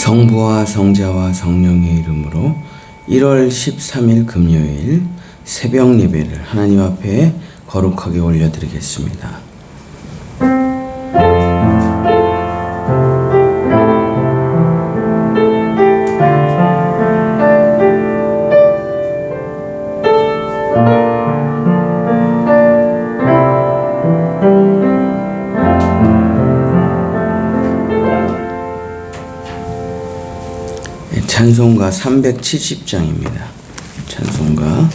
성부와 성자와 성령의 이름으로 1월 13일 금요일 새벽 예배를 하나님 앞에 거룩하게 올려드리겠습니다. 찬송가 370장입니다. 찬송가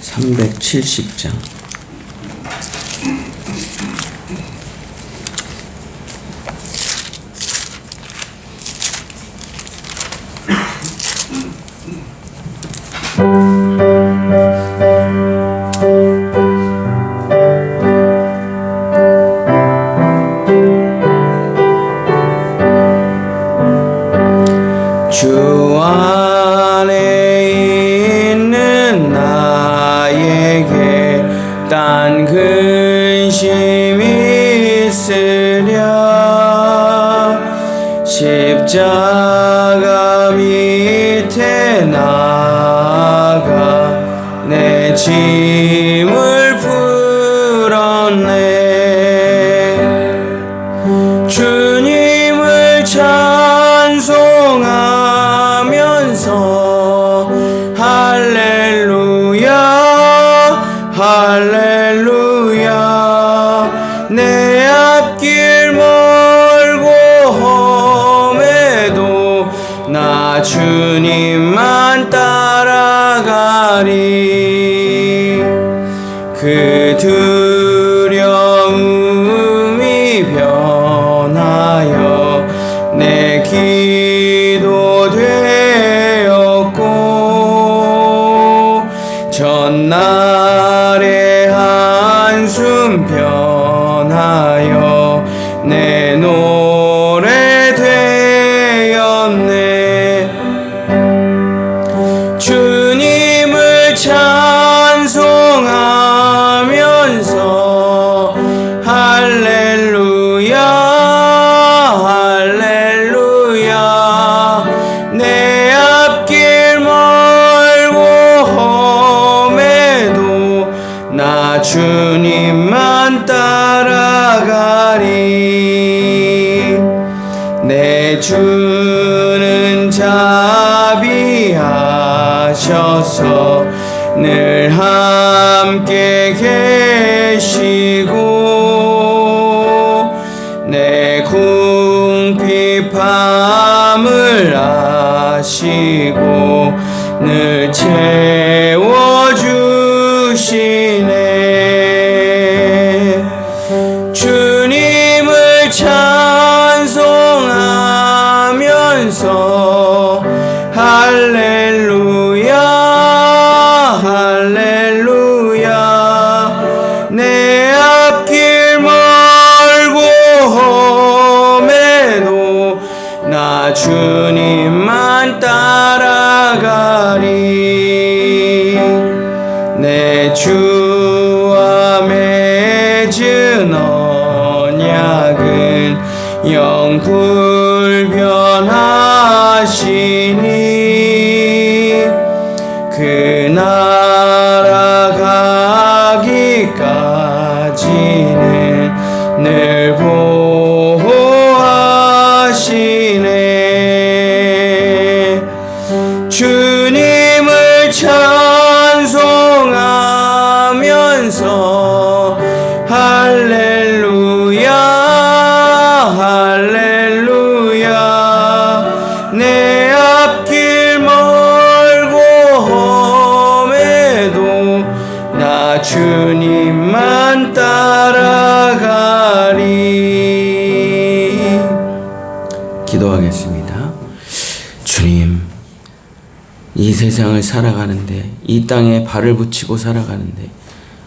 370장. 주 안에 있는 나에게 딴 근심이 있으랴. 십자가 밑에 나아가 내 짐을 풀었네. 주님을 찬송하면서 할렐루야 할렐루야. 내 앞길 멀고 험해도 나 주님만 따라가리. 그 두려움이 변하여 내 기도 되었고, 전날의 한숨 변하여 내 노래 되었네. 주님을 찬송하면서 할렐루야 할렐루야. 내 앞길 멀고 험해도 나 주님만 따라가리. 내 주는 자비하셔서 늘 함께 계시고, 내 궁핍함을 아시고 늘 채워주시네. 주님을 찬송하면서 할렐루야 할렐루야. 내 앞길 멀고 험해도 나 주님만 따라가리. 내 주와 맺은 언약은 영 불변하시니, 그 나라 가기까지는 늘 보호하시네. 주님을 찬송하면서 할렐루야 할렐루야. 내 앞길 멀고 험해도 나 주님만 따라가리. 기도하겠습니다. 주님, 이 세상을 살아가는데, 이 땅에 발을 붙이고 살아가는데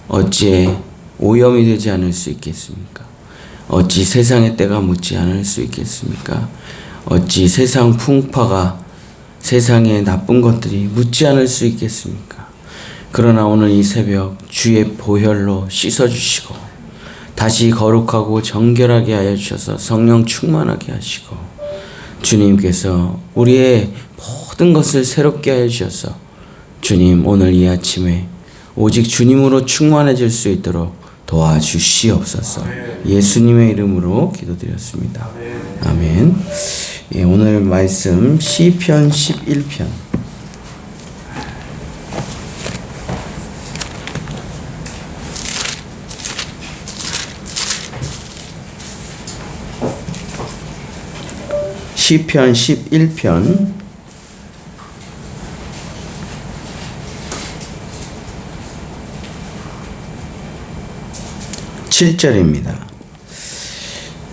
어찌 오염이 되지 않을 수 있겠습니까? 어찌 세상의 때가 묻지 않을 수 있겠습니까? 어찌 세상 풍파가, 세상의 나쁜 것들이 묻지 않을 수 있겠습니까? 그러나 오늘 이 새벽 주의 보혈로 씻어주시고 다시 거룩하고 정결하게 하여 주셔서 성령 충만하게 하시고 주님께서 우리의 모든 것을 새롭게 하여 주셔서 주님 오늘 이 아침에 오직 주님으로 충만해질 수 있도록 도와주시옵소서. 예수님의 이름으로 기도드렸습니다. 아멘. 예, 오늘 말씀 시편 11편 시편 11편 7절입니다.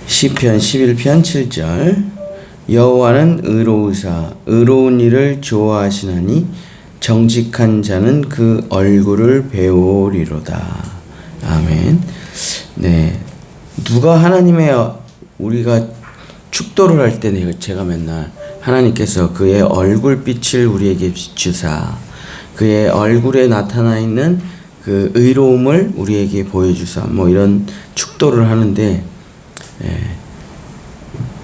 시편 11편 7절 여호와는 의로우사 의로운 일을 좋아하시나니 정직한 자는 그 얼굴을 배우리로다. 아멘. 네, 누가 하나님의 우리가 축도를 할 때 제가 맨날 하나님께서 그의 얼굴빛을 우리에게 비추사 그의 얼굴에 나타나 있는 그 의로움을 우리에게 보여주사 뭐 이런 축도를 하는데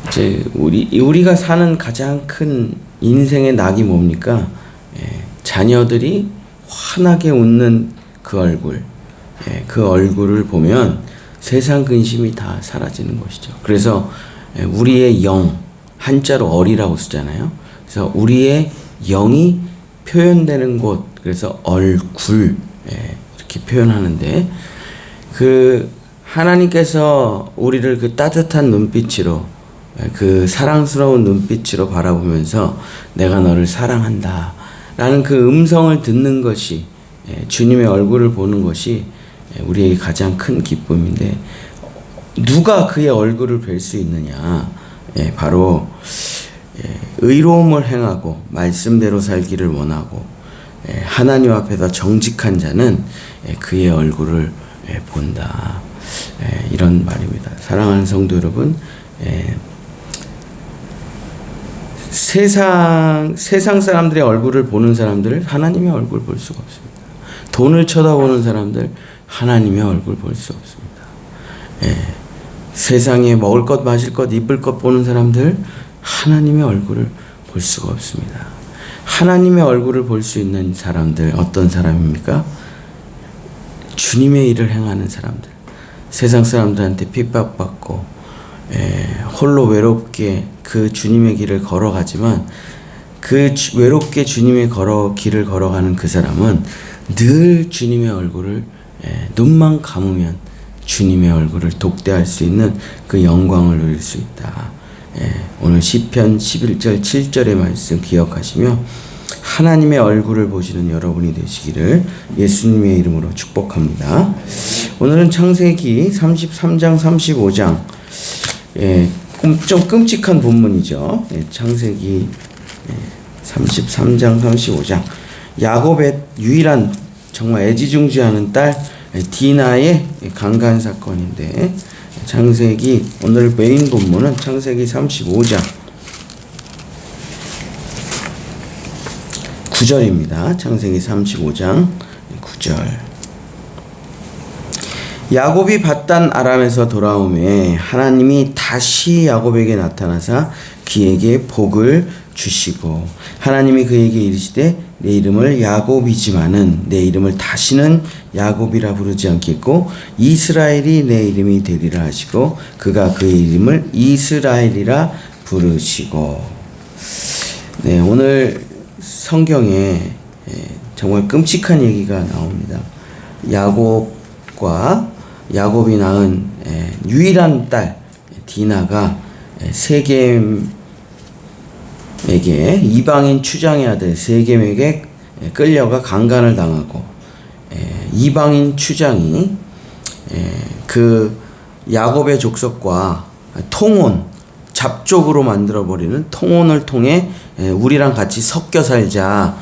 이제 우리가 사는 가장 큰 인생의 낙이 뭡니까? 자녀들이 환하게 웃는 그 얼굴, 그 얼굴을 보면 세상 근심이 다 사라지는 것이죠. 그래서 우리의 영, 한자로 어리라고 쓰잖아요. 그래서 우리의 영이 표현되는 곳, 그래서 얼굴 이렇게 표현하는데 그 하나님께서 우리를 그 따뜻한 눈빛으로 그 사랑스러운 눈빛으로 바라보면서 내가 너를 사랑한다 라는 그 음성을 듣는 것이 주님의 얼굴을 보는 것이 우리에게 가장 큰 기쁨인데 누가 그의 얼굴을 뵐 수 있느냐? 바로 의로움을 행하고 말씀대로 살기를 원하고 하나님 앞에서 정직한 자는 그의 얼굴을 본다. 이런 말입니다. 사랑하는 성도 여러분, 세상 사람들의 얼굴을 보는 사람들을 하나님의 얼굴 볼 수가 없습니다. 돈을 쳐다보는 사람들 하나님의 얼굴 볼 수 없습니다. 세상에 먹을 것, 마실 것, 입을 것 보는 사람들 하나님의 얼굴을 볼 수가 없습니다. 하나님의 얼굴을 볼 수 있는 사람들 어떤 사람입니까? 주님의 일을 행하는 사람들. 세상 사람들한테 핍박받고 홀로 외롭게 그 주님의 길을 걸어가지만 그 외롭게 주님의 길을 걸어가는 그 사람은 늘 주님의 얼굴을 눈만 감으면 주님의 얼굴을 독대할 수 있는 그 영광을 누릴 수 있다. 오늘 시편 11절 7절의 말씀 기억하시며 하나님의 얼굴을 보시는 여러분이 되시기를 예수님의 이름으로 축복합니다. 오늘은 창세기 33장 35장 좀 끔찍한 본문이죠. 창세기 33장 35장 야곱의 유일한 정말 애지중지하는 딸 디나의 강간 사건인데 창세기 오늘 메인 본문은 창세기 35장 9절입니다. 창세기 35장 9절 야곱이 밧단 아람에서 돌아오매 하나님이 다시 야곱에게 나타나사 그에게 복을 주시고 하나님이 그에게 이르시되 내 이름을 야곱이지만은 내 이름을 다시는 야곱이라 부르지 않겠고 이스라엘이 내 이름이 되리라 하시고 그가 그의 이름을 이스라엘이라 부르시고. 네, 오늘 성경에 정말 끔찍한 얘기가 나옵니다. 야곱이 낳은 유일한 딸 디나가 세겜에게 이방인 추장의 아들 세겜에게 끌려가 강간을 당하고 이방인 추장이 그 야곱의 족속과 통혼 잡족으로 만들어버리는 통혼을 통해 우리랑 같이 섞여 살자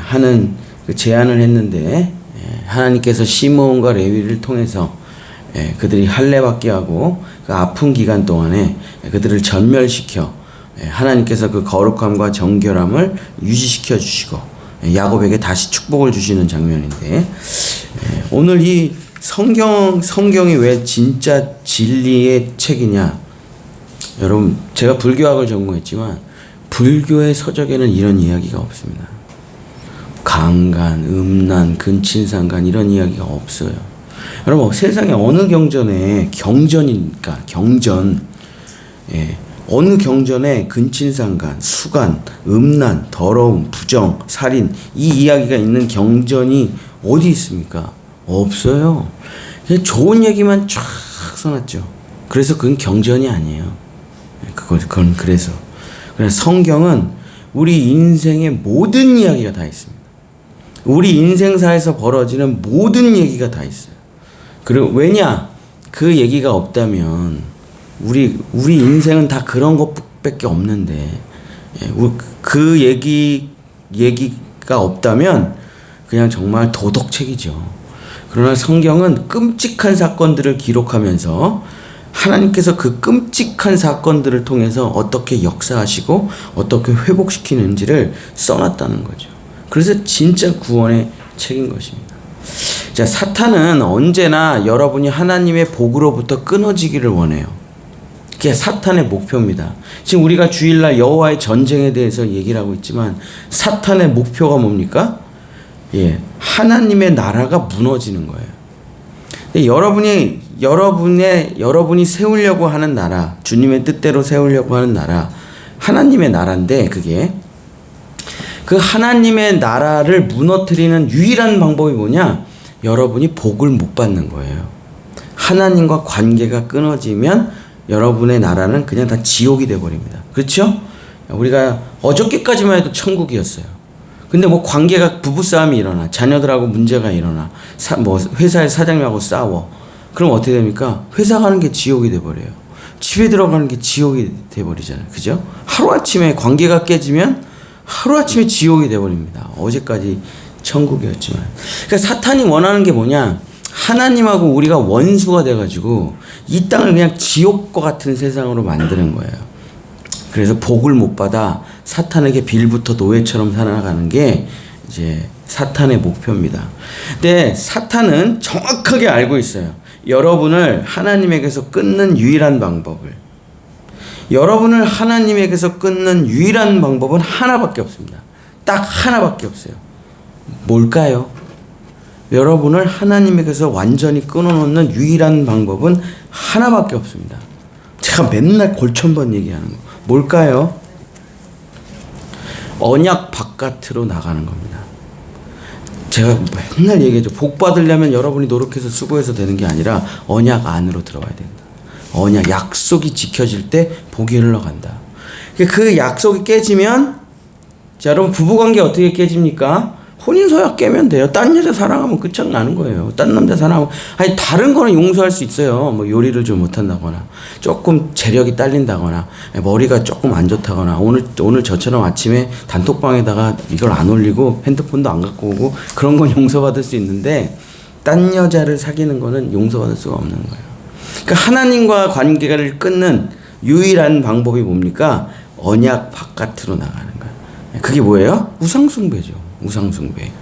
하는 그 제안을 했는데 하나님께서 시므온과 레위를 통해서 그들이 할례받게 하고 그 아픈 기간 동안에 그들을 전멸시켜 하나님께서 그 거룩함과 정결함을 유지시켜 주시고 야곱에게 다시 축복을 주시는 장면인데 오늘 이 성경이 왜 진짜 진리의 책이냐? 여러분, 제가 불교학을 전공했지만 불교의 서적에는 이런 이야기가 없습니다. 강간, 음란, 근친상간 이런 이야기가 없어요. 여러분, 세상에 어느 경전에 경전이니까 경전, 예, 어느 경전에 근친상간, 수간, 음란, 더러움, 부정, 살인 이 이야기가 있는 경전이 어디 있습니까? 없어요. 그냥 좋은 얘기만 쫙 써놨죠. 그래서 그건 경전이 아니에요. 그건 그래서 성경은 우리 인생의 모든 이야기가 다 있습니다. 우리 인생사에서 벌어지는 모든 얘기가 다 있어요. 그리고 왜냐? 그 얘기가 없다면 우리 인생은 다 그런 것밖에 없는데, 그 얘기가 없다면 그냥 정말 도덕책이죠. 그러나 성경은 끔찍한 사건들을 기록하면서 하나님께서 그 끔찍한 사건들을 통해서 어떻게 역사하시고 어떻게 회복시키는지를 써놨다는 거죠. 그래서 진짜 구원의 책인 것입니다. 자, 사탄은 언제나 여러분이 하나님의 복으로부터 끊어지기를 원해요. 그게 사탄의 목표입니다. 지금 우리가 주일날 여호와의 전쟁에 대해서 얘기를 하고 있지만 사탄의 목표가 뭡니까? 예, 하나님의 나라가 무너지는 거예요. 근데 여러분이 세우려고 하는 나라, 주님의 뜻대로 세우려고 하는 나라, 하나님의 나라인데 그게 그 하나님의 나라를 무너뜨리는 유일한 방법이 뭐냐? 여러분이 복을 못 받는 거예요. 하나님과 관계가 끊어지면 여러분의 나라는 그냥 다 지옥이 돼버립니다. 그렇죠? 우리가 어저께까지만 해도 천국이었어요. 근데 뭐 관계가 부부싸움이 일어나, 자녀들하고 문제가 일어나, 회사의 사장님하고 싸워. 그럼 어떻게 됩니까? 회사 가는 게 지옥이 돼버려요. 집에 들어가는 게 지옥이 돼버리잖아요. 그죠? 하루아침에 관계가 깨지면 하루아침에 지옥이 돼버립니다. 어제까지 천국이었지만. 그러니까 사탄이 원하는 게 뭐냐? 하나님하고 우리가 원수가 돼가지고 이 땅을 그냥 지옥과 같은 세상으로 만드는 거예요. 그래서 복을 못 받아 사탄에게 빌부터 노예처럼 살아가는 게 이제 사탄의 목표입니다. 근데 사탄은 정확하게 알고 있어요. 여러분을 하나님에게서 끊는 유일한 방법을. 여러분을 하나님에게서 끊는 유일한 방법은 하나밖에 없습니다. 딱 하나밖에 없어요. 뭘까요? 여러분을 하나님에게서 완전히 끊어놓는 유일한 방법은 하나밖에 없습니다. 제가 맨날 골천번 얘기하는 거. 뭘까요? 언약 바깥으로 나가는 겁니다. 제가 맨날 얘기하죠. 복 받으려면 여러분이 노력해서 수고해서 되는 게 아니라 언약 안으로 들어가야 된다. 언약, 약속이 지켜질 때 복이 흘러간다. 그 약속이 깨지면, 자, 여러분 부부관계 어떻게 깨집니까? 혼인서약 깨면 돼요. 딴 여자 사랑하면 끝장나는 거예요. 딴 남자 사랑하면. 아니, 다른 거는 용서할 수 있어요. 뭐 요리를 좀 못한다거나, 조금 재력이 딸린다거나, 머리가 조금 안 좋다거나, 오늘 저처럼 아침에 단톡방에다가 이걸 안 올리고 핸드폰도 안 갖고 오고, 그런 건 용서받을 수 있는데, 딴 여자를 사귀는 거는 용서받을 수가 없는 거예요. 그러니까 하나님과 관계를 끊는 유일한 방법이 뭡니까? 언약 바깥으로 나가는 거예요. 그게 뭐예요? 우상숭배죠. 우상숭배.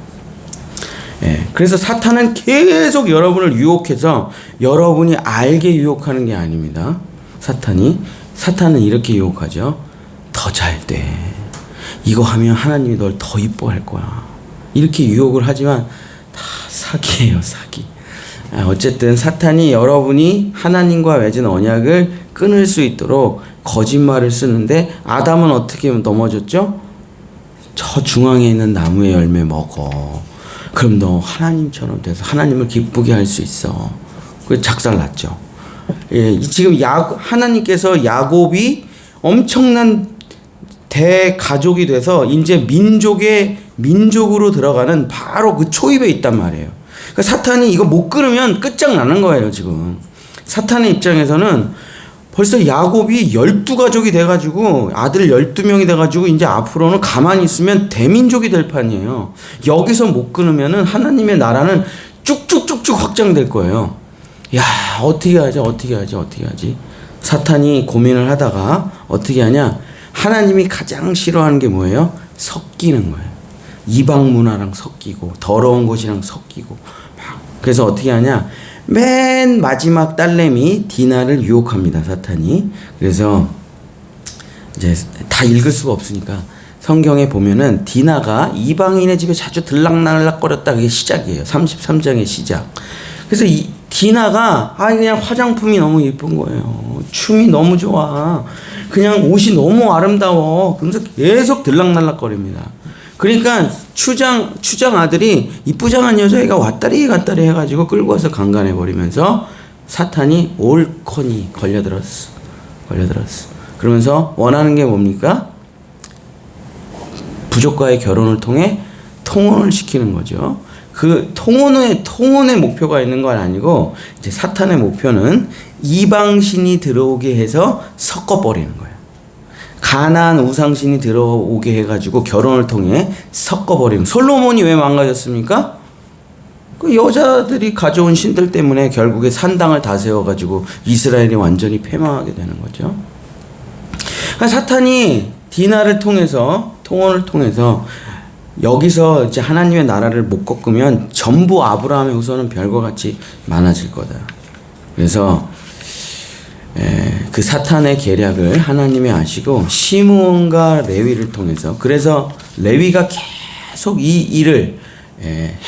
예, 그래서 사탄은 계속 여러분을 유혹해서 여러분이 알게 유혹하는 게 아닙니다. 사탄은 이렇게 유혹하죠. 더 잘 돼. 이거 하면 하나님이 널 더 이뻐할 거야. 이렇게 유혹을 하지만 다 사기예요, 사기. 어쨌든 사탄이 여러분이 하나님과 맺은 언약을 끊을 수 있도록 거짓말을 쓰는데, 아담은 어떻게 넘어졌죠? 저 중앙에 있는 나무의 열매 먹어. 그럼 너 하나님처럼 돼서 하나님을 기쁘게 할 수 있어. 그래서 작살났죠. 예, 지금 하나님께서 야곱이 엄청난 대가족이 돼서 이제 민족으로 들어가는 바로 그 초입에 있단 말이에요. 그러니까 사탄이 이거 못 끊으면 끝장나는 거예요, 지금. 사탄의 입장에서는 벌써 야곱이 12가족이 돼가지고 아들 12명이 돼가지고 이제 앞으로는 가만히 있으면 대민족이 될 판이에요. 여기서 못 끊으면은 하나님의 나라는 쭉쭉쭉쭉 확장될 거예요. 야, 어떻게 하지? 사탄이 고민을 하다가 어떻게 하냐? 하나님이 가장 싫어하는 게 뭐예요? 섞이는 거예요. 이방 문화랑 섞이고 더러운 곳이랑 섞이고 막. 그래서 어떻게 하냐? 맨 마지막 딸내미 디나를 유혹합니다, 사탄이. 그래서 이제 다 읽을 수가 없으니까 성경에 보면은 디나가 이방인의 집에 자주 들락날락거렸다. 그게 시작이에요. 33장의 시작. 그래서 이 디나가 그냥 화장품이 너무 예쁜 거예요. 춤이 너무 좋아. 그냥 옷이 너무 아름다워. 그래서 계속 들락날락거립니다. 그러니까 추장 아들이 이쁘장한 여자애가 왔다리 갔다리 해가지고 끌고 와서 강간해 버리면서 사탄이 올코니 걸려들었어. 그러면서 원하는 게 뭡니까? 부족과의 결혼을 통해 통혼을 시키는 거죠. 그 통혼의 목표가 있는 건 아니고, 이제 사탄의 목표는 이방신이 들어오게 해서 섞어버리는 거예요. 가나안 우상신이 들어오게 해가지고 결혼을 통해 섞어버리는. 솔로몬이 왜 망가졌습니까? 그 여자들이 가져온 신들 때문에 결국에 산당을 다 세워가지고 이스라엘이 완전히 패망하게 되는 거죠. 그러니까 사탄이 디나를 통해서, 통혼을 통해서 여기서 이제 하나님의 나라를 못 꺾으면 전부 아브라함의 후손은 별과 같이 많아질 거다. 그래서 그 사탄의 계략을 하나님이 아시고 시므온과 레위를 통해서, 그래서 레위가 계속 이 일을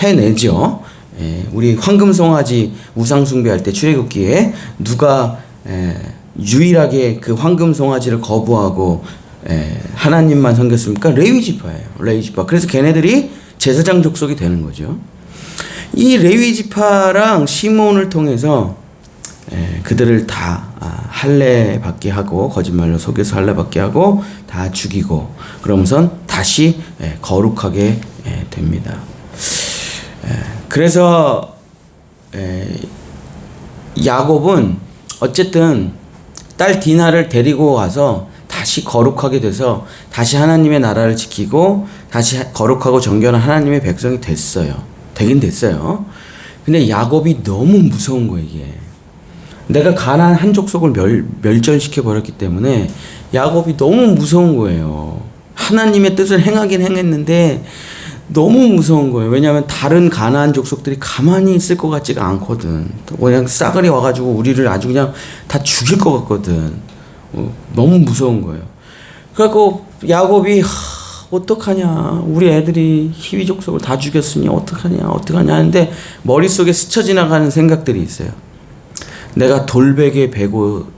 해내죠. 우리 황금송아지 우상숭배할 때 출애굽기에 누가 유일하게 그 황금송아지를 거부하고 하나님만 섬겼습니까? 레위 지파예요. 레위 지파. 그래서 걔네들이 제사장 족속이 되는 거죠. 이 레위 지파랑 시므온을 통해서 그들을 다 할례 받게 하고, 거짓말로 속여서 할례 받게 하고 다 죽이고, 그러면서 다시 거룩하게 됩니다. 그래서 야곱은 어쨌든 딸 디나를 데리고 와서 다시 거룩하게 돼서 다시 하나님의 나라를 지키고 다시 거룩하고 정결한 하나님의 백성이 됐어요. 되긴 됐어요. 근데 야곱이 너무 무서운 거예요, 이게. 내가 가나안 한 족속을 멸절시켜 버렸기 때문에 야곱이 너무 무서운 거예요. 하나님의 뜻을 행하긴 행했는데 너무 무서운 거예요. 왜냐하면 다른 가나안 족속들이 가만히 있을 것 같지가 않거든. 그냥 싸그리 와가지고 우리를 아주 그냥 다 죽일 것 같거든. 너무 무서운 거예요. 그래갖고 야곱이 어떡하냐, 우리 애들이 히위 족속을 다 죽였으니 어떡하냐 하는데 머릿속에 스쳐 지나가는 생각들이 있어요. 내가 돌베개 베고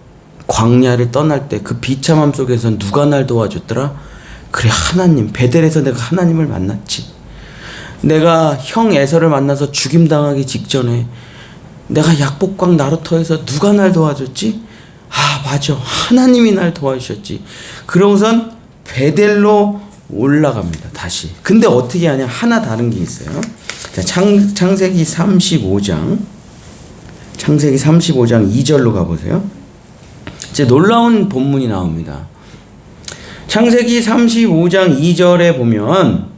광야를 떠날 때 그 비참함 속에서 누가 날 도와줬더라? 그래, 하나님. 베델에서 내가 하나님을 만났지. 내가 형 에서를 만나서 죽임당하기 직전에 내가 약복강 나루터에서 누가 날 도와줬지? 맞아, 하나님이 날 도와주셨지. 그러고선 베델로 올라갑니다, 다시. 근데 어떻게 하냐, 하나 다른 게 있어요. 자, 창세기 35장 2절로 가보세요. 이제 놀라운 본문이 나옵니다. 창세기 35장 2절에 보면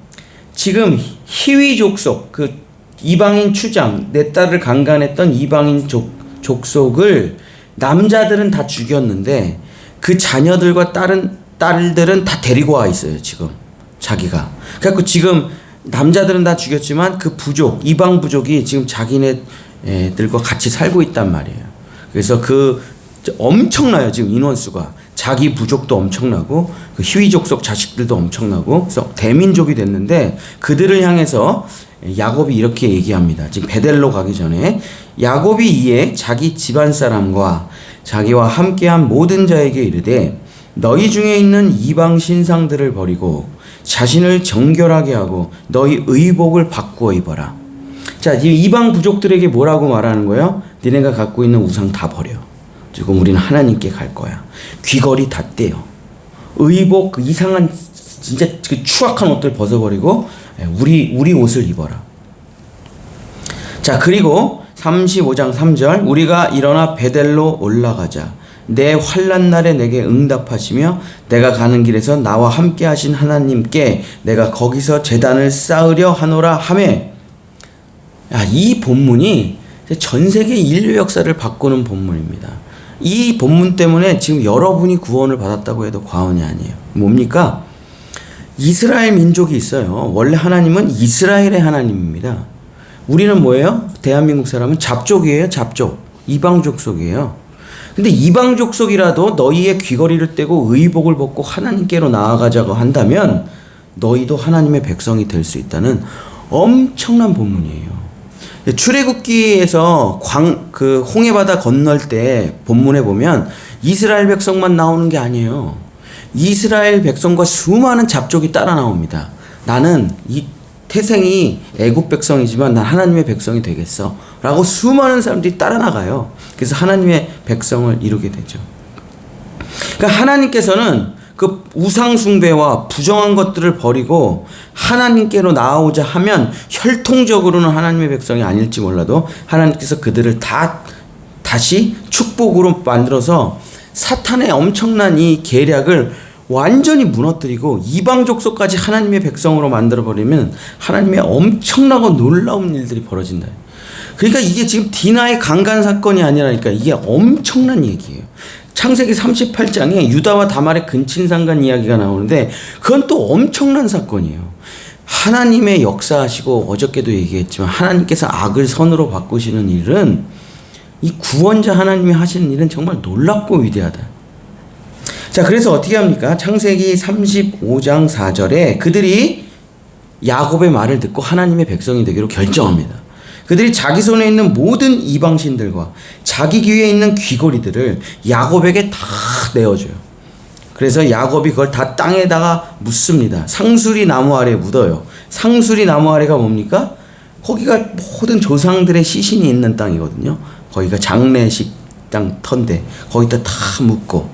지금 히위 족속, 그 이방인 추장, 내 딸을 강간했던 이방인 족속을 남자들은 다 죽였는데 그 자녀들과 딸들은 다 데리고 와 있어요, 지금. 자기가. 그래갖고 지금 남자들은 다 죽였지만 그 부족, 이방 부족이 지금 자기네들과 같이 살고 있단 말이에요. 그래서 엄청나요, 지금 인원수가. 자기 부족도 엄청나고 그 히위 족속 자식들도 엄청나고, 그래서 대민족이 됐는데 그들을 향해서 야곱이 이렇게 얘기합니다. 지금 베델로 가기 전에 야곱이 이에 자기 집안 사람과 자기와 함께한 모든 자에게 이르되 너희 중에 있는 이방 신상들을 버리고 자신을 정결하게 하고 너희 의복을 바꾸어 입어라. 자, 이방 부족들에게 뭐라고 말하는 거예요? 니네가 갖고 있는 우상 다 버려. 지금 우리는 하나님께 갈 거야. 귀걸이 다 떼요. 의복, 그 이상한 진짜 그 추악한 옷들 벗어버리고 우리 옷을 입어라. 자, 그리고 35장 3절, 우리가 일어나 베델로 올라가자. 내 환난 날에 내게 응답하시며 내가 가는 길에서 나와 함께 하신 하나님께 내가 거기서 제단을 쌓으려 하노라 하매. 이 본문이 전 세계 인류 역사를 바꾸는 본문입니다. 이 본문 때문에 지금 여러분이 구원을 받았다고 해도 과언이 아니에요. 뭡니까? 이스라엘 민족이 있어요. 원래 하나님은 이스라엘의 하나님입니다. 우리는 뭐예요? 대한민국 사람은 잡족이에요. 잡족. 이방 족속이에요. 근데 이방 족속이라도 너희의 귀걸이를 떼고 의복을 벗고 하나님께로 나아가자고 한다면 너희도 하나님의 백성이 될 수 있다는 엄청난 본문이에요. 출애굽기에서 홍해바다 건널 때 본문에 보면 이스라엘 백성만 나오는 게 아니에요. 이스라엘 백성과 수많은 잡족이 따라 나옵니다. 나는 이 태생이 애국 백성이지만 난 하나님의 백성이 되겠어 라고 수많은 사람들이 따라 나가요. 그래서 하나님의 백성을 이루게 되죠. 그러니까 하나님께서는 그 우상 숭배와 부정한 것들을 버리고 하나님께로 나아오자 하면 혈통적으로는 하나님의 백성이 아닐지 몰라도 하나님께서 그들을 다시 축복으로 만들어서 사탄의 엄청난 이 계략을 완전히 무너뜨리고 이방 족속까지 하나님의 백성으로 만들어버리면 하나님의 엄청나고 놀라운 일들이 벌어진다. 그러니까 이게 지금 디나의 강간 사건이 아니라니까 이게 엄청난 얘기예요. 창세기 38장에 유다와 다말의 근친상간 이야기가 나오는데 그건 또 엄청난 사건이에요. 하나님의 역사하시고 어저께도 얘기했지만 하나님께서 악을 선으로 바꾸시는 일은 이 구원자 하나님이 하시는 일은 정말 놀랍고 위대하다. 자, 그래서 어떻게 합니까? 창세기 35장 4절에 그들이 야곱의 말을 듣고 하나님의 백성이 되기로 결정합니다. 그들이 자기 손에 있는 모든 이방신들과 자기 귀에 있는 귀걸이들을 야곱에게 다 내어줘요. 그래서 야곱이 그걸 다 땅에다가 묻습니다. 상수리 나무 아래에 묻어요. 상수리 나무 아래가 뭡니까? 거기가 모든 조상들의 시신이 있는 땅이거든요. 거기가 장례식 땅 터인데 거기다 다 묻고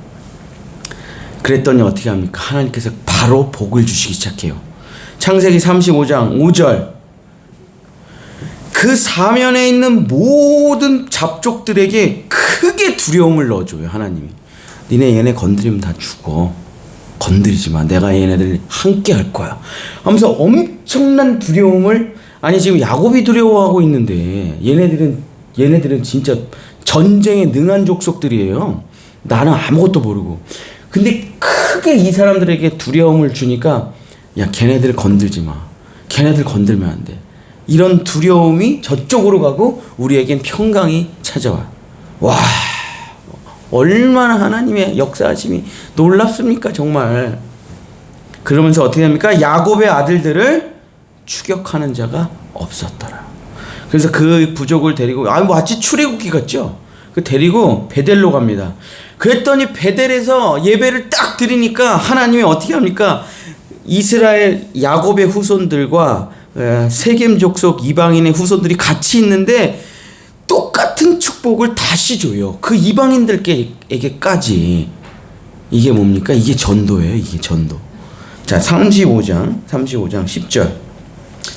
그랬더니 어떻게 합니까? 하나님께서 바로 복을 주시기 시작해요. 창세기 35장 5절 그 사면에 있는 모든 잡족들에게 크게 두려움을 넣어줘요. 하나님이. 니네 얘네 건드리면 다 죽어. 건드리지 마. 내가 얘네들 함께 할 거야. 하면서 엄청난 두려움을 아니 지금 야곱이 두려워하고 있는데 얘네들은 진짜 전쟁에 능한 족속들이에요. 나는 아무것도 모르고. 근데 크게 이 사람들에게 두려움을 주니까 야 걔네들 건들지 마. 걔네들 건들면 안 돼. 이런 두려움이 저쪽으로 가고 우리에겐 평강이 찾아와. 와 얼마나 하나님의 역사하심이 놀랍습니까 정말. 그러면서 어떻게 합니까? 야곱의 아들들을 추격하는 자가 없었더라. 그래서 그 부족을 데리고 마치 출애굽기 같죠. 그 데리고 베델로 갑니다. 그랬더니 베델에서 예배를 딱 드리니까 하나님이 어떻게 합니까? 이스라엘 야곱의 후손들과 세겜 족속 이방인의 후손들이 같이 있는데 똑같은 축복을 다시 줘요. 그 이방인들에게까지. 이게 뭡니까? 이게 전도예요. 이게 전도. 자, 35장 10절.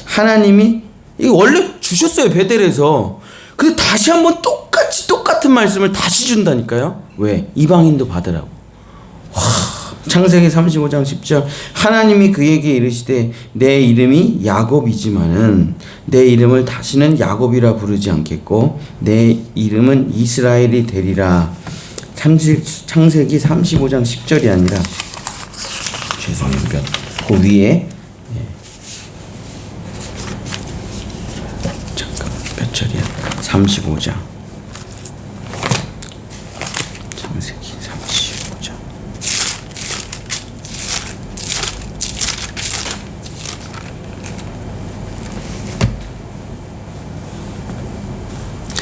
하나님이 이거 원래 주셨어요. 베델에서. 근데 다시 한번 똑같은 말씀을 다시 준다니까요. 왜? 이방인도 받으라고. 와, 창세기 35장 10절. 하나님이 그에게 이르시되 내 이름이 야곱이지만은 내 이름을 다시는 야곱이라 부르지 않겠고 내 이름은 이스라엘이 되리라. 창세기 35장 10절이 아니라 죄송해요. 그 위에 잠깐만 몇 절이야? 35장 창세기 35장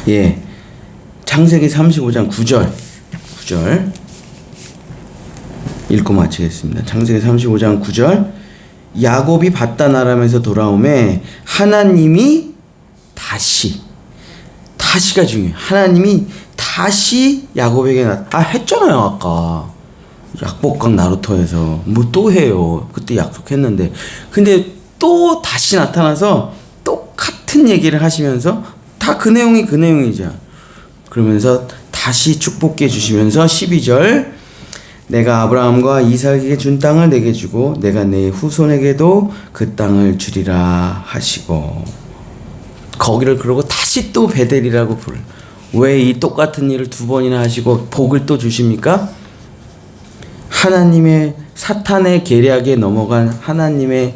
예, 창세기 35장 9절 읽고 마치겠습니다. 창세기 35장 9절 야곱이 밧단 아람에서 돌아오매 하나님이 다시가 중요해요. 하나님이 다시 야곱에게 했잖아요. 아까 약복강 나루토에서 뭐 또 해요. 그때 약속했는데 근데 또 다시 나타나서 똑같은 얘기를 하시면서 다 그 내용이죠. 그러면서 다시 축복해 주시면서 12절 내가 아브라함과 이삭에게 준 땅을 내게 주고 내가 내 후손에게도 그 땅을 주리라 하시고 거기를 그러고 다시 또 베델이라고 부르. 왜 이 똑같은 일을 두 번이나 하시고 복을 또 주십니까? 하나님의 사탄의 계략에 넘어간 하나님의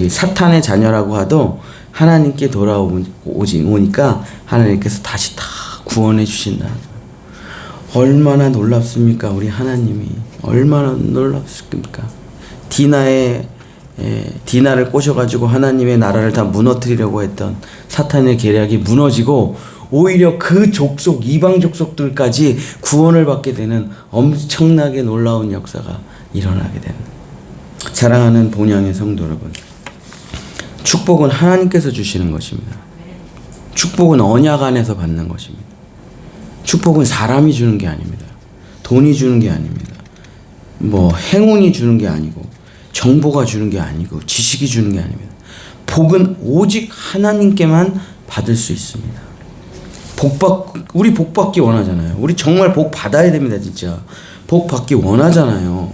사탄의 자녀라고 하도 하나님께 돌아오니까 하나님께서 다시 다 구원해 주신다. 얼마나 놀랍습니까? 우리 하나님이 얼마나 놀랍습니까? 디나를 꼬셔가지고 하나님의 나라를 다 무너뜨리려고 했던 사탄의 계략이 무너지고 오히려 그 족속, 이방 족속들까지 구원을 받게 되는 엄청나게 놀라운 역사가 일어나게 되는, 사랑하는 본향의 성도 여러분, 축복은 하나님께서 주시는 것입니다. 축복은 언약 안에서 받는 것입니다. 축복은 사람이 주는 게 아닙니다. 돈이 주는 게 아닙니다. 행운이 주는 게 아니고, 정보가 주는 게 아니고, 지식이 주는 게 아닙니다. 복은 오직 하나님께만 받을 수 있습니다. 우리 복 받기 원하잖아요. 우리 정말 복 받아야 됩니다, 진짜. 복 받기 원하잖아요.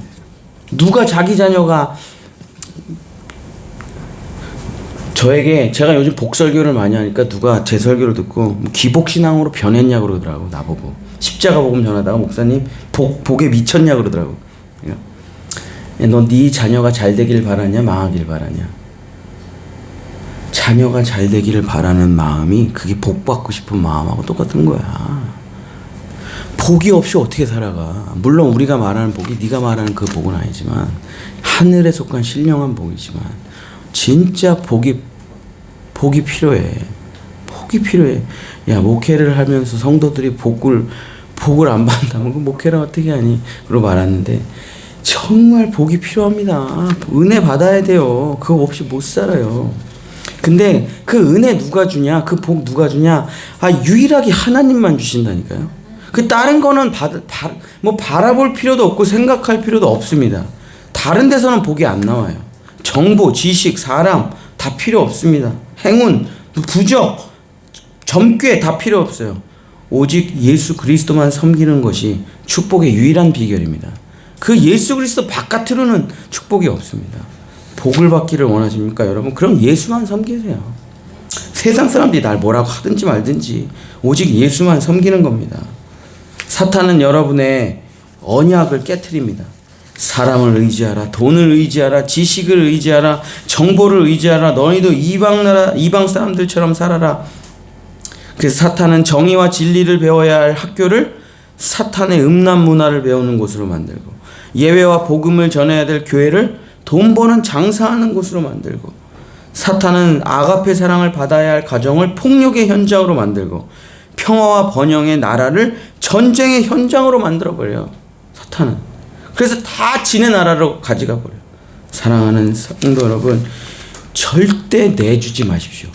누가 자기 자녀가, 제가 요즘 복설교를 많이 하니까 누가 제 설교를 듣고 기복신앙으로 변했냐 그러더라고, 나보고. 십자가 복음 전하다가 목사님 복에 미쳤냐 그러더라고. 너 네 자녀가 잘 되길 바라냐, 망하길 바라냐? 자녀가 잘 되기를 바라는 마음이, 그게 복 받고 싶은 마음하고 똑같은 거야. 복이 없이 어떻게 살아가? 물론 우리가 말하는 복이 네가 말하는 그 복은 아니지만, 하늘에 속한 신령한 복이지만, 진짜 복이 필요해. 복이 필요해. 야, 목회를 하면서 성도들이 복을 안 받는다면 그 목회를 어떻게 하니? 그러고 말았는데, 정말 복이 필요합니다. 은혜 받아야 돼요. 그거 없이 못 살아요. 근데 그 은혜 누가 주냐? 그 복 누가 주냐? 유일하게 하나님만 주신다니까요. 그 다른 거는 바라볼 필요도 없고 생각할 필요도 없습니다. 다른 데서는 복이 안 나와요. 정보, 지식, 사람 다 필요 없습니다. 행운, 부적, 점괘 다 필요 없어요. 오직 예수 그리스도만 섬기는 것이 축복의 유일한 비결입니다. 그 예수 그리스도 바깥으로는 축복이 없습니다. 복을 받기를 원하십니까, 여러분? 그럼 예수만 섬기세요. 세상 사람들이 날 뭐라고 하든지 말든지 오직 예수만 섬기는 겁니다. 사탄은 여러분의 언약을 깨트립니다. 사람을 의지하라, 돈을 의지하라, 지식을 의지하라, 정보를 의지하라. 너희도 이방 사람들처럼 살아라. 그래서 사탄은 정의와 진리를 배워야 할 학교를 사탄의 음란 문화를 배우는 곳으로 만들고, 예배와 복음을 전해야 될 교회를 돈 버는 장사하는 곳으로 만들고, 사탄은 아가페 사랑을 받아야 할 가정을 폭력의 현장으로 만들고, 평화와 번영의 나라를 전쟁의 현장으로 만들어버려요, 사탄은. 그래서 다 지네 나라로 가져가 버려요. 사랑하는 성도 여러분, 절대 내주지 마십시오.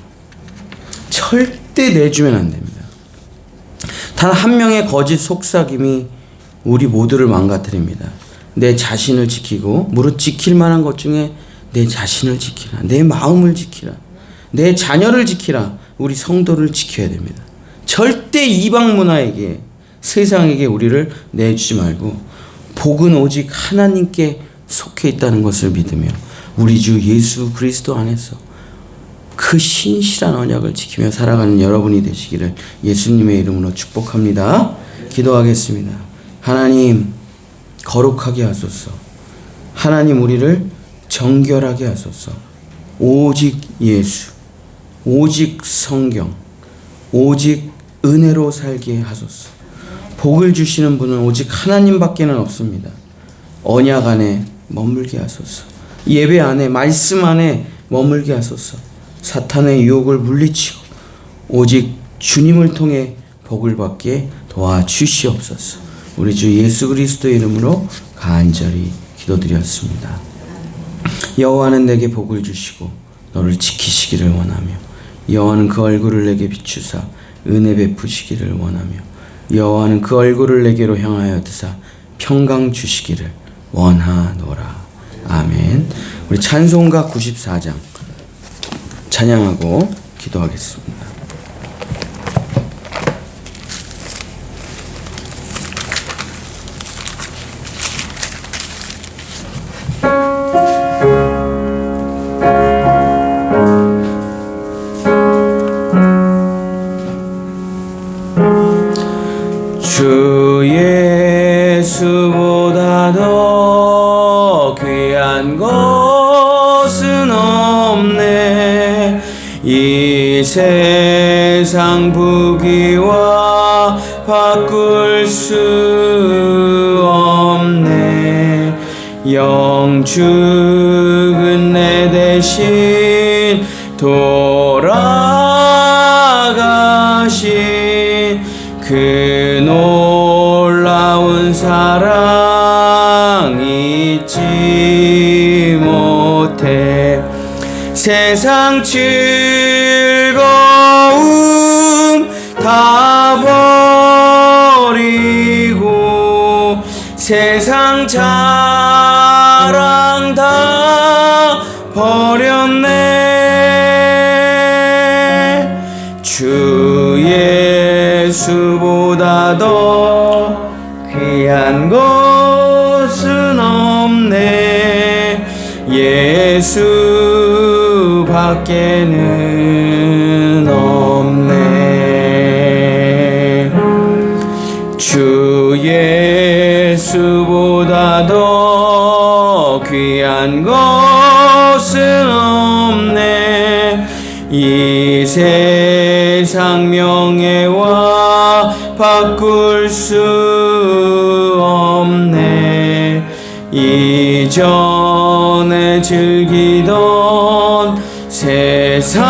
절대 내주면 안 됩니다. 단 한 명의 거짓 속삭임이 우리 모두를 망가뜨립니다. 내 자신을 지키고, 무릇 지킬 만한 것 중에 내 자신을 지키라, 내 마음을 지키라, 내 자녀를 지키라. 우리 성도를 지켜야 됩니다. 절대 이방 문화에게, 세상에게 우리를 내주지 말고, 복은 오직 하나님께 속해 있다는 것을 믿으며 우리 주 예수 그리스도 안에서 그 신실한 언약을 지키며 살아가는 여러분이 되시기를 예수님의 이름으로 축복합니다. 기도하겠습니다. 하나님, 거룩하게 하소서. 하나님, 우리를 정결하게 하소서. 오직 예수, 오직 성경, 오직 은혜로 살게 하소서. 복을 주시는 분은 오직 하나님밖에는 없습니다. 언약 안에 머물게 하소서. 예배 안에, 말씀 안에 머물게 하소서. 사탄의 유혹을 물리치고 오직 주님을 통해 복을 받게 도와주시옵소서. 우리 주 예수 그리스도의 이름으로 간절히 기도드렸습니다. 여호와는 내게 복을 주시고 너를 지키시기를 원하며, 여호와는 그 얼굴을 내게 비추사 은혜 베푸시기를 원하며, 여호와는 그 얼굴을 내게로 향하여 드사 평강 주시기를 원하노라. 아멘. 우리 찬송가 94장 찬양하고 기도하겠습니다. 주 예수보다 더 귀한 것은 없네. 이 세상 세상 부귀와 바꿀 수 없네. 영죽은 내 대신 돌아가신 그 놀라운 사랑 잊지 못해. 세상 즐거움 다 버리고 세상 자랑 다 버렸네. 주 예수보다 더 귀한 것은 없네. 예수 밖에는 없네. 주 예수보다 더 귀한 것은 없네. 이 세상 명예와 바꿀 수 없네. 이전에 즐기던 세상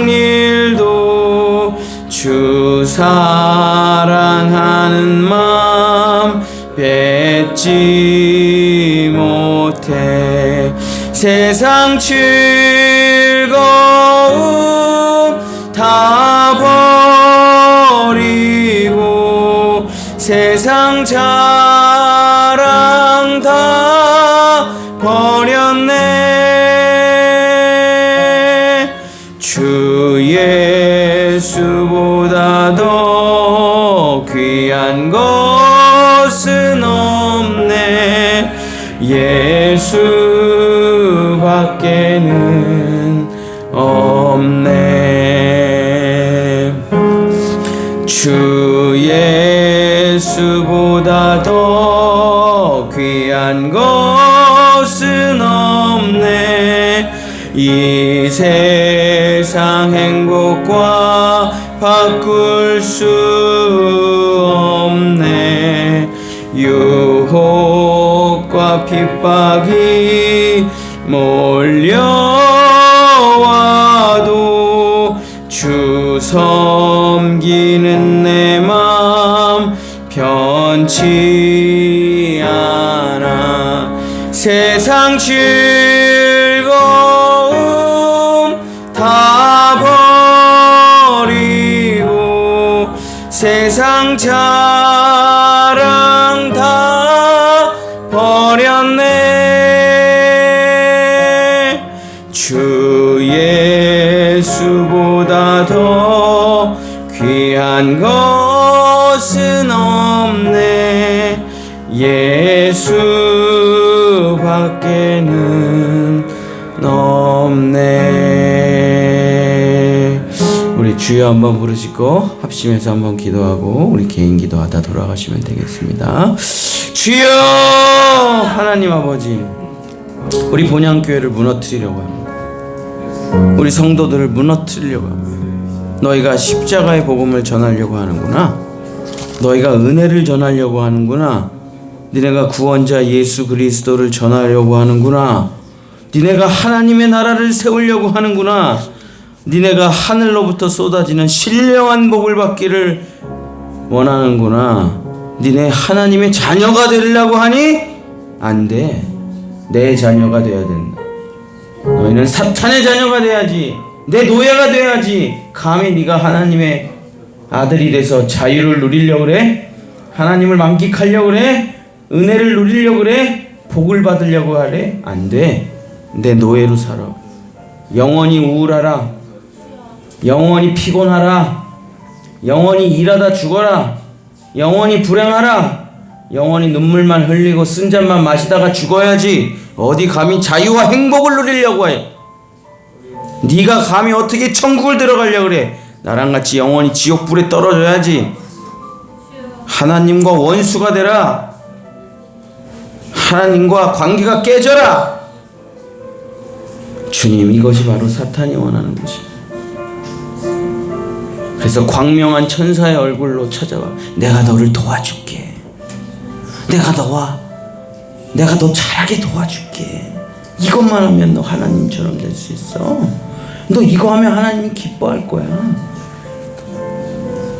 일도 주 사랑하는 맘 뱉지 못해. 세상 즐거움 다 버리고 세상 자랑 다 버렸네. 주 예수보다 더 귀한 것은 없네. 예수 밖에는 없네. 주 예수보다 더 귀한 것은 없네. 이 세상 행복과 바꿀 수 없네. 유혹과 핍박이 몰려와도 주 섬기는 내 맘 변치 않아. 세상 즐거움 다 버리고 세상 자랑 다 버렸네. 주 예수보다 더 귀한 것은 없네. 예수 밖에는 없네. 우리 주여 한번 부르시고 합심해서 한번 기도하고 우리 개인 기도하다 돌아가시면 되겠습니다. 주여 하나님 아버지, 우리 본향교회를 무너뜨리려고 합니다. 우리 성도들을 무너뜨리려고 합니다. 너희가 십자가의 복음을 전하려고 하는구나. 너희가 은혜를 전하려고 하는구나. 니네가 구원자 예수 그리스도를 전하려고 하는구나. 니네가 하나님의 나라를 세우려고 하는구나. 니네가 하늘로부터 쏟아지는 신령한 복을 받기를 원하는구나. 니네 하나님의 자녀가 되려고 하니 안 돼. 내 자녀가 돼야 된다. 너희는 사탄의 자녀가 돼야지. 내 노예가 돼야지. 감히 네가 하나님의 아들이 돼서 자유를 누리려고 그래? 하나님을 만끽하려고 그래? 은혜를 누리려고 그래? 복을 받으려고 하래? 안 돼. 내 노예로 살아. 영원히 우울하라. 영원히 피곤하라. 영원히 일하다 죽어라. 영원히 불행하라. 영원히 눈물만 흘리고 쓴 잔만 마시다가 죽어야지. 어디 감히 자유와 행복을 누리려고 해. 네가 감히 어떻게 천국을 들어가려고 그래. 나랑 같이 영원히 지옥불에 떨어져야지. 하나님과 원수가 되라. 하나님과 관계가 깨져라. 주님, 이것이 바로 사탄이 원하는 것입니다. 그래서 광명한 천사의 얼굴로 찾아와 내가 너를 도와줄게. 내가 너 잘하게 도와줄게. 이것만 하면 너 하나님처럼 될 수 있어. 너 이거 하면 하나님이 기뻐할 거야.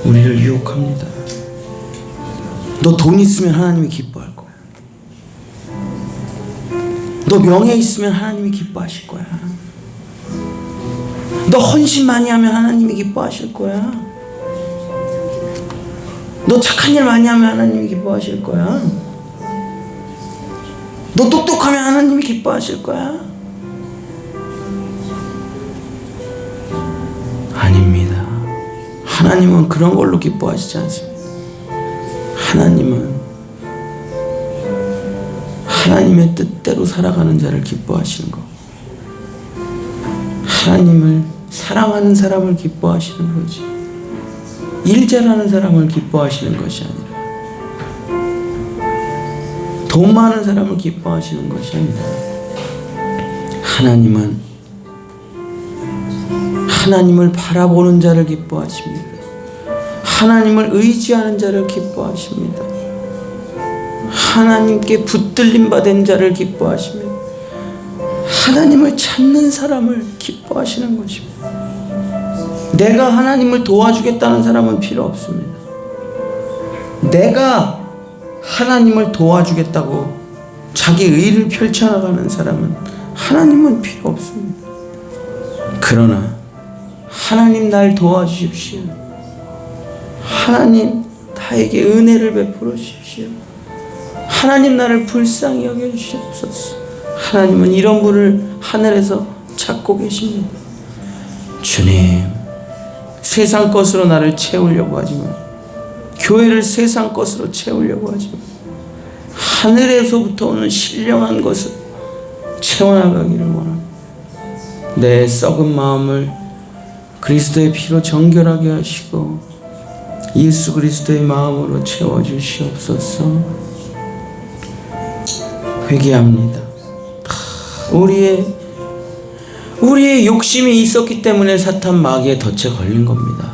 우리를 유혹합니다. 너 돈 있으면 하나님이 기뻐할 거야. 너 명예 있으면 하나님이 기뻐하실 거야. 너 헌신 많이 하면 하나님이 기뻐하실 거야. 너 착한 일 많이 하면 하나님이 기뻐하실 거야. 너 똑똑하면 하나님이 기뻐하실 거야. 아닙니다. 하나님은 그런 걸로 기뻐하시지 않습니다. 하나님의 뜻대로 살아가는 자를 기뻐하시는 거. 하나님을 사랑하는 사람을 기뻐하시는 거지. 일 잘하는 사람을 기뻐하시는 것이 아니라 돈 많은 사람을 기뻐하시는 것이 아니라 하나님을 바라보는 자를 기뻐하십니다. 하나님을 의지하는 자를 기뻐하십니다. 하나님께 붙들림 받은 자를 기뻐하십니다. 하나님을 찾는 사람을 기뻐하시는 것입니다. 내가 하나님을 도와주겠다는 사람은 필요 없습니다. 내가 하나님을 도와주겠다고 자기 의를 펼쳐나가는 사람은 하나님은 필요 없습니다. 그러나 하나님 날 도와주십시오. 하나님 나에게 은혜를 베풀어 주십시오. 하나님 나를 불쌍히 여겨주시옵소서. 하나님은 이런 분을 하늘에서 찾고 계십니다. 주님, 세상 것으로 나를 채우려고 하지만, 교회를 세상 것으로 채우려고 하지만, 하늘에서부터 오는 신령한 것을 채워나가기를 원합니다. 내 썩은 마음을 그리스도의 피로 정결하게 하시고 예수 그리스도의 마음으로 채워주시옵소서. 회개합니다. 우리의 욕심이 있었기 때문에 사탄 마귀의 덫에 걸린 겁니다.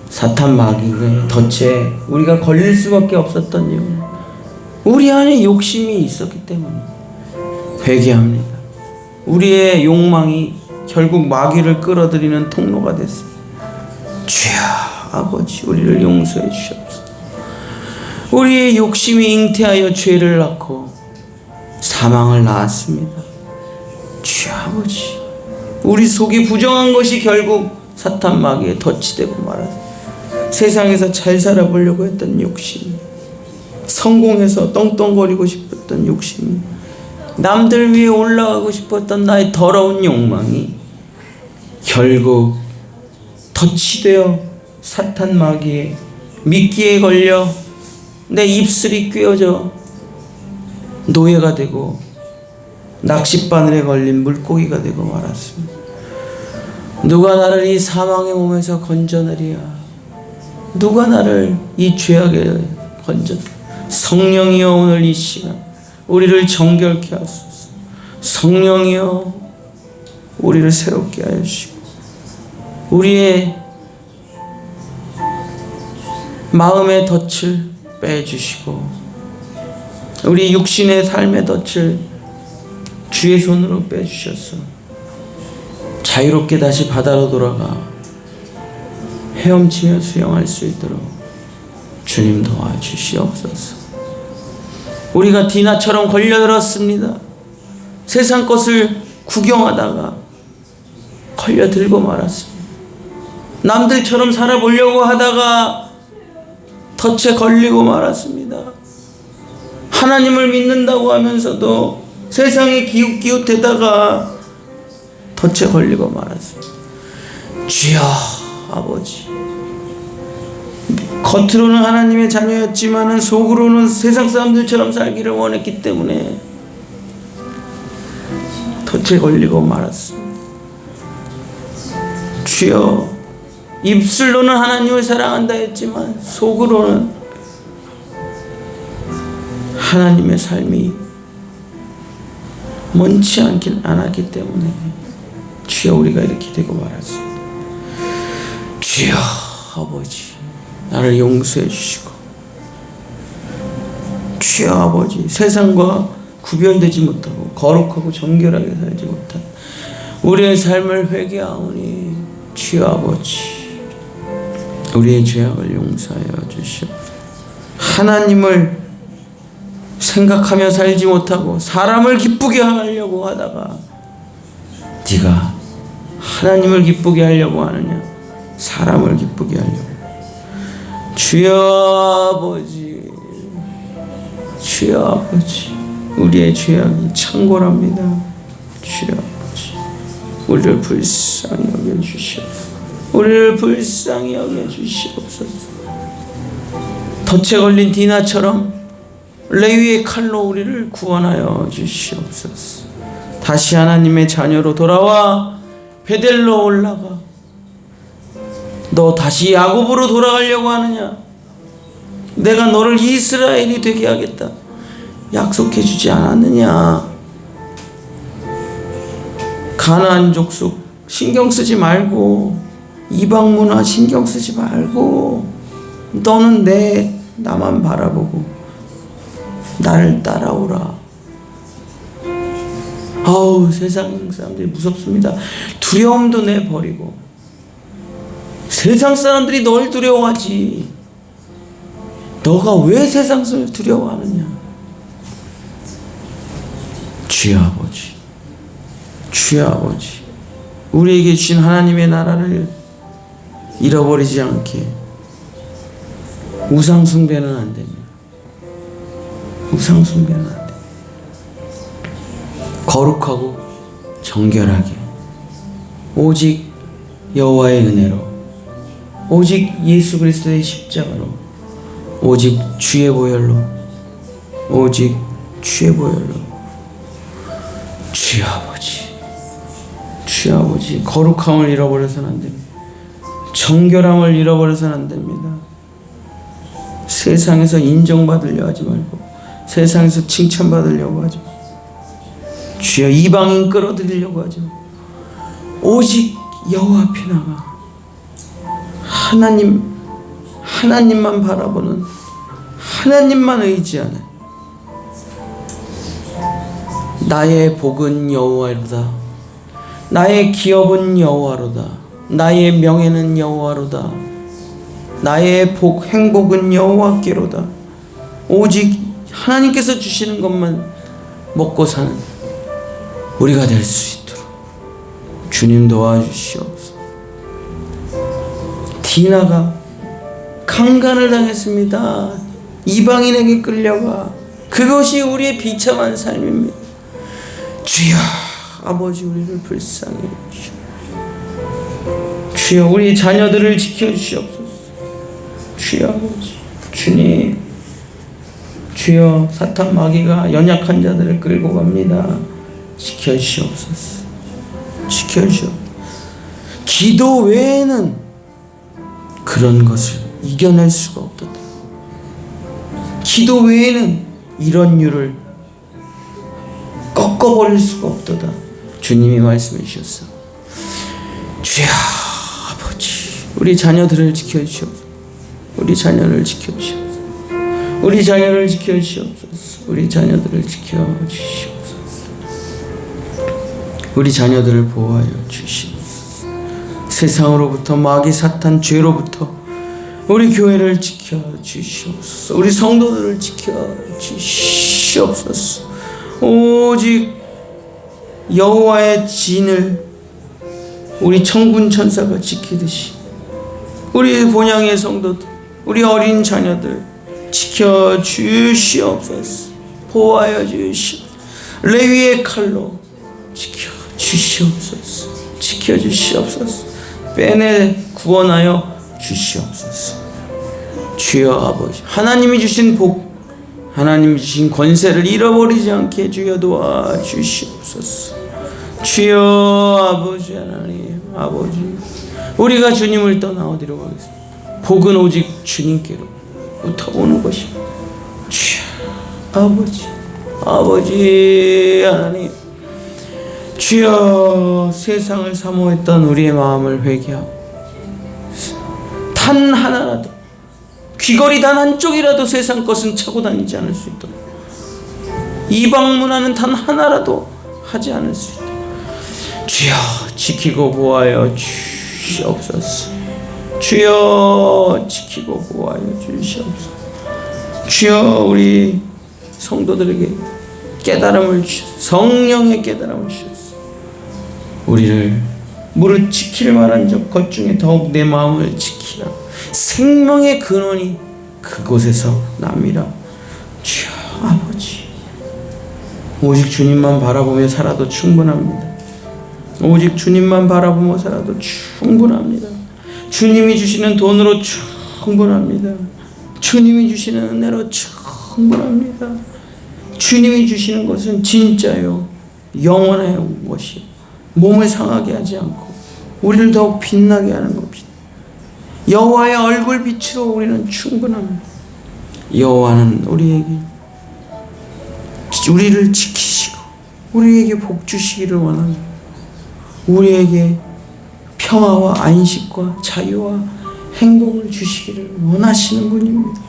사탄 마귀의 덫에 우리가 걸릴 수밖에 없었던 이유, 우리 안에 욕심이 있었기 때문에. 회개합니다. 우리의 욕망이 결국 마귀를 끌어들이는 통로가 됐습니다. 주여 아버지, 우리를 용서해 주시옵소서. 우리의 욕심이 잉태하여 죄를 낳고 사망을 낳았습니다. 주여 아버지, 우리 속이 부정한 것이 결국 사탄 마귀의 덫이 되고 말았습니다. 세상에서 잘 살아보려고 했던 욕심, 성공해서 떵떵거리고 싶었던 욕심, 남들 위에 올라가고 싶었던 나의 더러운 욕망이 결국 덫이 되어 사탄 마귀의 미끼에 걸려 내 입술이 꿰어져 노예가 되고 낚싯바늘에 걸린 물고기가 되고 말았습니다. 누가 나를 이 사망의 몸에서 건져내리야? 누가 나를 이 죄악에 건져내리야? 성령이여, 오늘 이 시간 우리를 정결케 하소서. 성령이여, 우리를 새롭게 하여 주시고 우리의 마음의 덫을 빼주시고 우리 육신의 삶의 덫을 주의 손으로 빼주셔서 자유롭게 다시 바다로 돌아가 헤엄치며 수영할 수 있도록 주님 도와주시옵소서. 우리가 디나처럼 걸려들었습니다. 세상 것을 구경하다가 걸려들고 말았습니다. 남들처럼 살아보려고 하다가 덫에 걸리고 말았습니다. 하나님을 믿는다고 하면서도 세상에 기웃기웃대다가 덫에 걸리고 말았습니다. 주여 아버지, 겉으로는 하나님의 자녀였지만 속으로는 세상 사람들처럼 살기를 원했기 때문에 덫에 걸리고 말았습니다. 주여, 입술로는 하나님을 사랑한다 했지만 속으로는 하나님의 삶이 원치 않았기 때문에 주여 우리가 이렇게 되고 말았습니다. 주여 아버지 나를 용서해 주시고, 주여 아버지 세상과 구별되지 못하고 거룩하고 정결하게 살지 못한 우리의 삶을 회개하오니 주여 아버지 우리의 죄악을 용서하여 주시옵소서. 하나님을 생각하며 살지 못하고 사람을 기쁘게 하려고 하다가 네가 하나님을 기쁘게 하려고 하느냐 사람을 기쁘게 하려고. 주여 아버지 주여 아버지 우리의 죄악이 창궐합니다. 주여 아버지 우리를 불쌍히 여겨주시옵소서. 우리를 불쌍히 여겨주시옵소서. 덫에 걸린 디나처럼 레위의 칼로 우리를 구원하여 주시옵소서. 다시 하나님의 자녀로 돌아와 베델로 올라가. 너 다시 야곱으로 돌아가려고 하느냐? 내가 너를 이스라엘이 되게 하겠다 약속해 주지 않았느냐? 가나안 족속 신경 쓰지 말고, 이방 문화 신경 쓰지 말고, 너는 나만 바라보고 나를 따라오라. 아우 세상 사람들이 무섭습니다. 두려움도 내버리고. 세상 사람들이 널 두려워하지. 너가 왜 세상 사람을 두려워하느냐? 주여 아버지 주여 아버지 우리에게 주신 하나님의 나라를 잃어버리지 않게. 우상 숭배는 안 됩니다. 우상 숭배는 안 됩니다. 거룩하고 정결하게 오직 여호와의 은혜로, 오직 예수 그리스도의 십자가로, 오직 주의 보혈로, 오직 주의 보혈로. 주여 아버지 주여 아버지 거룩함을 잃어버려서는 안 됩니다. 정결함을 잃어버려서는 안 됩니다. 세상에서 인정받으려 하지 말고, 세상에서 칭찬받으려고 하지 말고, 주여 이방인 끌어들이려고 하지 말고, 오직 여호와 앞에 나가 하나님만 바라보는, 하나님만 의지하는. 나의 복은 여호와로다. 나의 기업은 여호와로다. 나의 명예는 여호와로다. 나의 행복은 여호와께로다. 오직 하나님께서 주시는 것만 먹고 사는 우리가 될 수 있도록 주님 도와주시옵소서. 디나가 강간을 당했습니다. 이방인에게 끌려가. 그것이 우리의 비참한 삶입니다. 주여 아버지 우리를 불쌍히 여기시옵소서. 주여 우리 자녀들을 지켜주시옵소서. 주여 아버지 주님, 주여 사탄 마귀가 연약한 자들을 끌고 갑니다. 지켜주시옵소서. 지켜주시옵소서. 기도 외에는 그런 것을 이겨낼 수가 없도다. 기도 외에는 이런 일을 꺾어버릴 수가 없도다. 주님이 말씀해 주셨어. 주여 아버지 우리 자녀들을 지켜주시옵소서. 우리 자녀를 지켜주시옵소서. 우리 자녀를 지켜주시옵소서. 우리 자녀들을 지켜주시옵소서. 우리 자녀들을 보호하여 주시옵소서. 세상으로부터 마귀 사탄 죄로부터 우리 교회를 지켜주시옵소서. 우리 성도들을 지켜주시옵소서. 오직 여호와의 진을 우리 천군 천사가 지키듯이 우리 본향의 성도들, 우리 어린 자녀들 지켜주시옵소서. 보호하여 주시옵소서. 레위의 칼로 지켜주시옵소서. 지켜주시옵소서. 빼내 구원하여 주시옵소서. 주여 아버지 하나님이 주신 복, 하나님이 주신 권세를 잃어버리지 않게 주여 도와주시옵소서. 주여 아버지 하나님 아버지 우리가 주님을 떠나 어디로 가겠습니까? 복은 오직 주님께로부터 오는 것입니다. 주여 아버지 아버지 하나님 주여 세상을 사모했던 우리의 마음을 회개하고 단 하나라도, 귀걸이 단 한쪽이라도 세상 것은 차고 다니지 않을 수 있도록, 이방 문화는 단 하나라도 하지 않을 수 있도록 주여 지키고 보호하여 주시옵소서. 주여 지키고 보호하여 주시옵소서. 주여 우리 성도들에게 깨달음을 주셔서, 성령의 깨달음을 주셔서 우리를 무릇 지킬 만한 것 중에 더욱 내 마음을 지키라. 생명의 근원이 그곳에서 남이라. 주여 아버지, 오직 주님만 바라보며 살아도 충분합니다. 오직 주님만 바라보며 살아도 충분합니다. 주님이 주시는 돈으로 충분합니다. 주님이 주시는 은혜로 충분합니다. 주님이 주시는 것은 진짜요, 영원한 것이요, 몸을 상하게 하지 않고 우리를 더욱 빛나게 하는 겁니다. 여호와의 얼굴 빛으로 우리는 충분합니다. 여호와는 우리를 지키시고 우리에게 복 주시기를 원합니다. 우리에게 평화와 안식과 자유와 행복을 주시기를 원하시는 분입니다.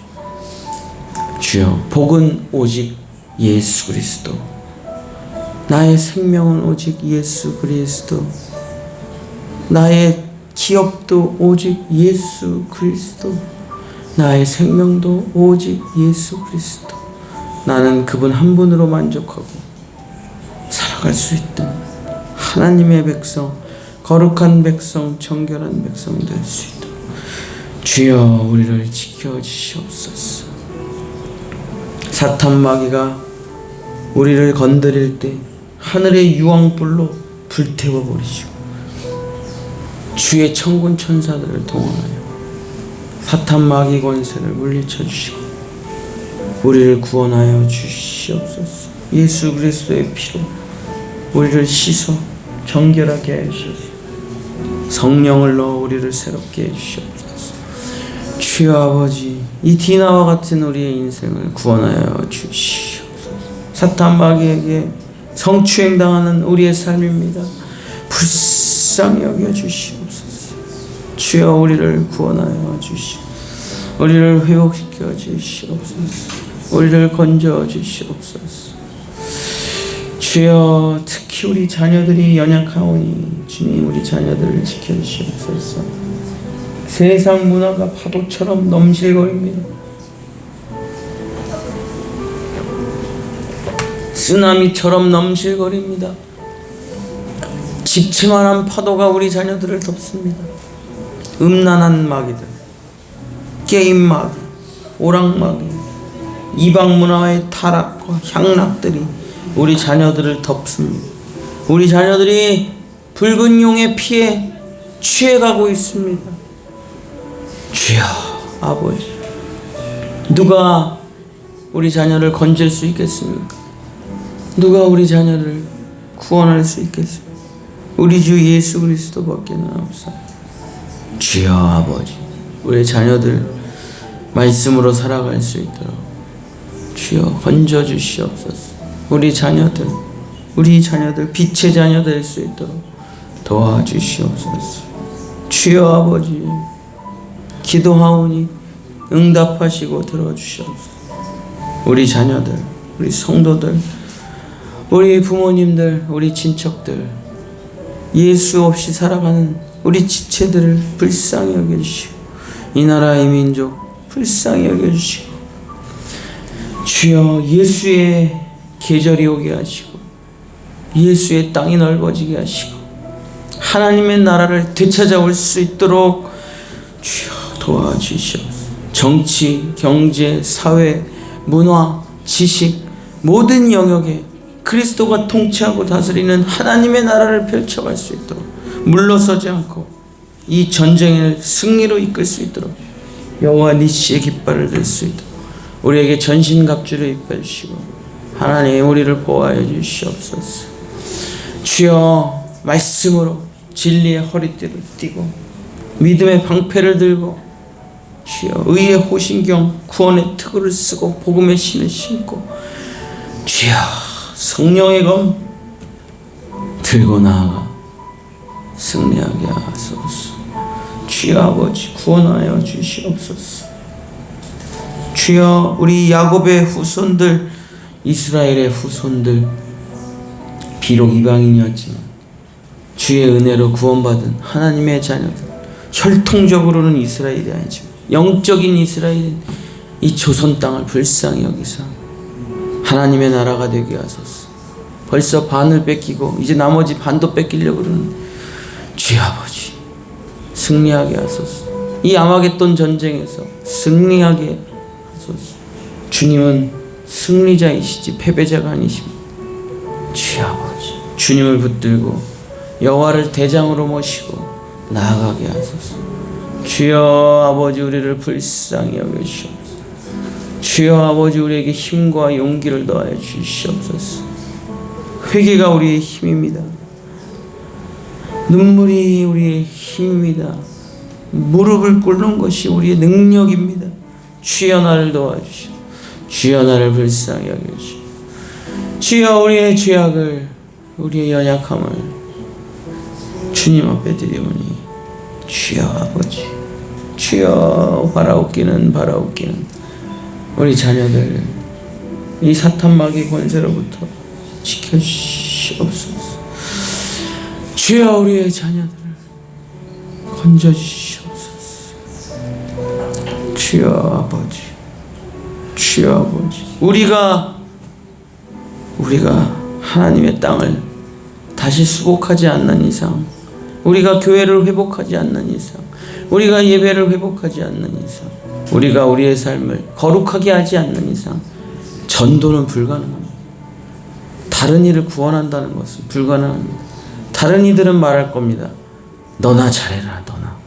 주여, 복은 오직 예수 그리스도, 나의 생명은 오직 예수 그리스도, 나의 기업도 오직 예수 그리스도, 나의 생명도 오직 예수 그리스도. 나는 그분 한 분으로 만족하고 살아갈 수 있다. 하나님의 백성, 거룩한 백성, 정결한 백성 될 수 있도록 주여 우리를 지켜주시옵소서. 사탄 마귀가 우리를 건드릴 때 하늘의 유황불로 불태워버리시고 주의 천군 천사들을 동원하여 사탄 마귀 권세를 물리쳐 주시고 우리를 구원하여 주시옵소서. 예수 그리스도의 피로 우리를 씻어 정결하게 해 주셔서 성령을 넣어 우리를 새롭게 해 주시옵소서. 주여 아버지, 이 디나와 같은 우리의 인생을 구원하여 주시옵소서. 사탄 마귀에게 성추행당하는 우리의 삶입니다. 불쌍히 여겨 주시옵소서. 주여 우리를 구원하여 주시옵소서. 우리를 회복시켜 주시옵소서. 우리를 건져 주시옵소서. 주여, 특히 우리 자녀들이 연약하오니 주님 우리 자녀들을 지켜주시옵소서. 세상 문화가 파도처럼 넘실거립니다. 쓰나미처럼 넘실거립니다. 집채만한 파도가 우리 자녀들을 덮습니다. 음란한 마귀들, 게임 마귀, 오락 마귀, 이방 문화의 타락과 향락들이 우리 자녀들을 덮습니다. 우리 자녀들이 붉은 용의 피에 취해가고 있습니다. 주여 아버지, 누가 우리 자녀를 건질 수 있겠습니까? 누가 우리 자녀를 구원할 수 있겠습니까? 우리 주 예수 그리스도밖에는 없어. 주여 아버지, 우리 자녀들 말씀으로 살아갈 수 있도록 주여 건져 주시옵소서. 우리 자녀들 빛의 자녀 될 수 있도록 도와주시옵소서. 주여 아버지, 기도하오니 응답하시고 들어주시옵소서. 우리 자녀들, 우리 성도들, 우리 부모님들, 우리 친척들, 예수 없이 살아가는 우리 지체들을 불쌍히 여겨주시고 이 나라 이 민족 불쌍히 여겨주시고 주여 예수의 계절이 오게 하시고 예수의 땅이 넓어지게 하시고 하나님의 나라를 되찾아올 수 있도록 주여 도와주시옵소서. 정치, 경제, 사회, 문화, 지식 모든 영역에 그리스도가 통치하고 다스리는 하나님의 나라를 펼쳐갈 수 있도록 물러서지 않고 이 전쟁을 승리로 이끌 수 있도록 여호와 니시의 깃발을 들 수 있도록 우리에게 전신갑주를 입혀주시고 하나님 우리를 보호하여 주시옵소서. 주여 말씀으로 진리의 허리띠를 띠고 믿음의 방패를 들고 주여 의의 호신경 구원의 특구를 쓰고 복음의 신을 신고 주여 성령의 검 들고 나아가 승리하게 하소서. 주여 아버지 구원하여 주시옵소서. 주여 우리 야곱의 후손들, 이스라엘의 후손들, 비록 이방인이었지만 주의 은혜로 구원받은 하나님의 자녀들, 혈통적으로는 이스라엘이 아니지만 영적인 이스라엘인 이 조선 땅을 불쌍히 여기사 하나님의 나라가 되게 하소서. 벌써 반을 뺏기고 이제 나머지 반도 뺏기려고 그러는 주여 아버지 승리하게 하소서. 이 아마겟돈 전쟁에서 승리하게 하소서. 주님은 승리자이시지 패배자가 아니십니다. 주여 아버지 주님을 붙들고 여호와를 대장으로 모시고 나아가게 하소서. 주여 아버지 우리를 불쌍히 여겨주시옵소서. 주여 아버지 우리에게 힘과 용기를 더하여 주시옵소서. 회개가 우리의 힘입니다. 눈물이 우리의 힘입니다. 무릎을 꿇는 것이 우리의 능력입니다. 주여 나를 도와주시오. 주여 나를 불쌍히 여겨주시오. 주여 우리의 죄악을, 우리의 연약함을 주님 앞에 드리오니 주여 아버지, 주여 바라옵기는 우리 자녀들 이 사탄 마귀 권세로부터 지켜주시옵소서. 주여 우리의 자녀들을 건져주시옵소서. 주여 아버지, 주여 아버지, 우리가 하나님의 땅을 다시 수복하지 않는 이상, 우리가 교회를 회복하지 않는 이상, 우리가 예배를 회복하지 않는 이상, 우리가 우리의 삶을 거룩하게 하지 않는 이상 전도는 불가능합니다. 다른 이를 구원한다는 것은 불가능합니다. 다른 이들은 말할 겁니다. 너나 잘해라, 너나.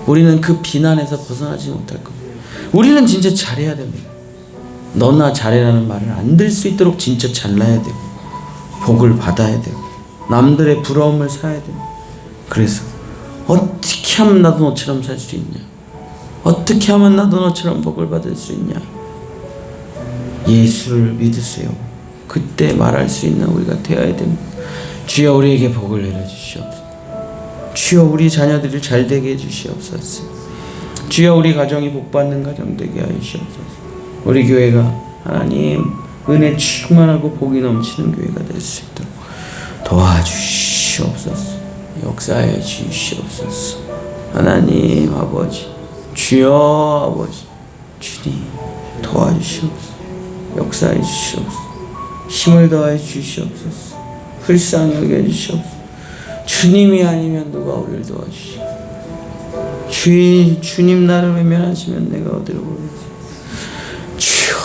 우리는 그 비난에서 벗어나지 못할 겁니다. 우리는 진짜 잘해야 됩니다. 너나 잘해라는 말을 안 들 수 있도록 진짜 잘나야 되고 복을 받아야 되고 남들의 부러움을 사야 됩니다. 그래서 어떻게 하면 나도 너처럼 살 수 있냐, 어떻게 하면 나도 너처럼 복을 받을 수 있냐. 예수를 믿으세요. 그때 말할 수 있는 우리가 되어야 됩니다. 주여 우리에게 복을 내려주시옵소서. 주여 우리 자녀들이 잘되게 해주시옵소서. 주여 우리 가정이 복받는 가정 되게 하여 주시옵소서. 우리 교회가 하나님 은혜 충만하고 복이 넘치는 교회가 될 수 있도록 도와주시옵소서. 역사해 주시옵소서. 하나님 아버지, 주여 아버지, 주님 도와주시옵소서. 역사해 주시옵소서. 힘을 더해 주시옵소서. 불쌍히 여겨주시옵소서. 주님이 아니면 누가 우리를 도와주시오. 주님 나를 외면하시면 내가 어디로 보겠지. 주여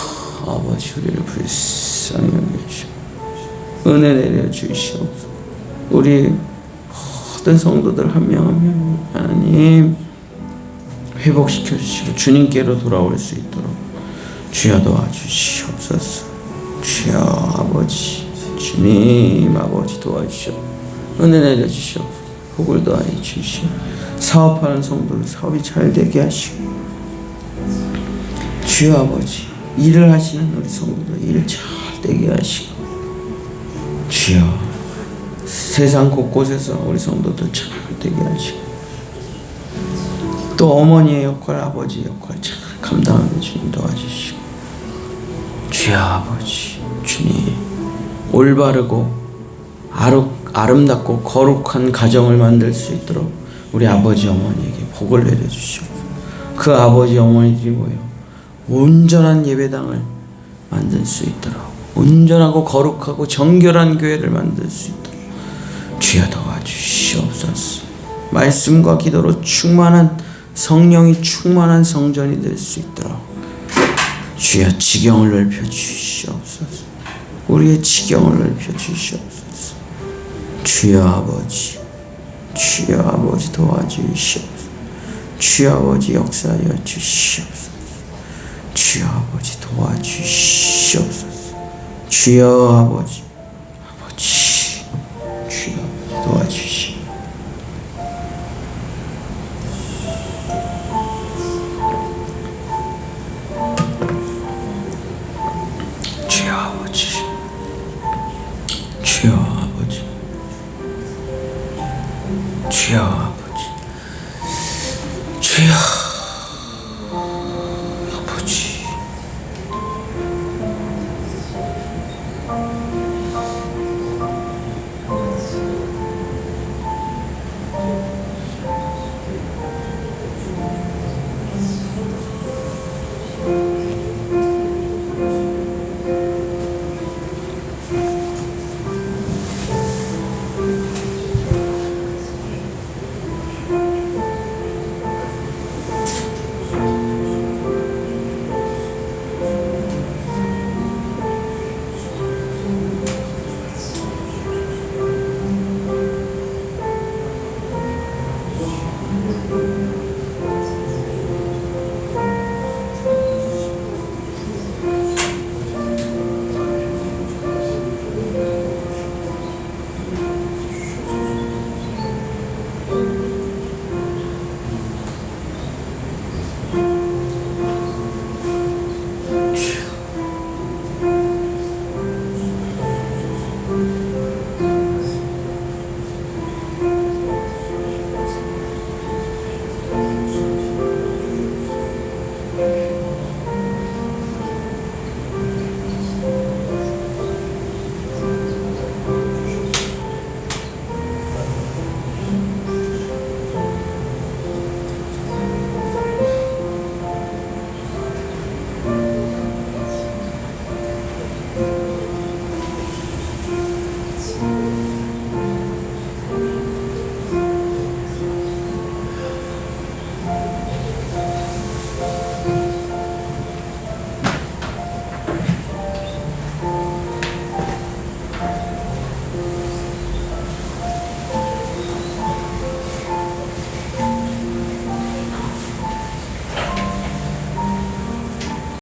아버지 우리를 불쌍히 여겨주시오. 은혜 내려주시옵소서. 우리 모든 성도들 한 명 한 명 하나님 회복시켜 주시고 주님께로 돌아올 수 있도록 주여 도와주시옵소서. 주여 아버지, 주님 아버지 도와주시옵소서. 은혜 내려주시옵소서. 복을 더하여 주시옵소서. 사업하는 성도들 사업이 잘 되게 하시고, 주여 아버지 일을 하시는 우리 성도들 일 잘 되게 하시고, 주여 세상 곳곳에서 우리 성도들 잘 되게 하시고, 또 어머니의 역할, 아버지의 역할 잘 감당하게 주님 도와주시고, 주여 아버지 주님 올바르고 아름답고 거룩한 가정을 만들 수 있도록 우리 아버지 어머니에게 복을 내려주시고, 그 아버지 어머니들이 모여 온전한 예배당을 만들 수 있도록, 온전하고 거룩하고 정결한 교회를 만들 수 있도록 주여 도와주시옵소서. 말씀과 기도로 충만한 성령이 충만한 성전이 될 수 있도록 주여 지경을 넓혀 주시옵소서. 우리의 지경을 넓혀 주시옵소서. 주여 아버지, 주여 아버지 도와주시옵소서. 주여 아버지 역사하여 주시옵소서. 주여 아버지 도와주시옵소서. 주여 아버지, 주여 도와주시옵소서.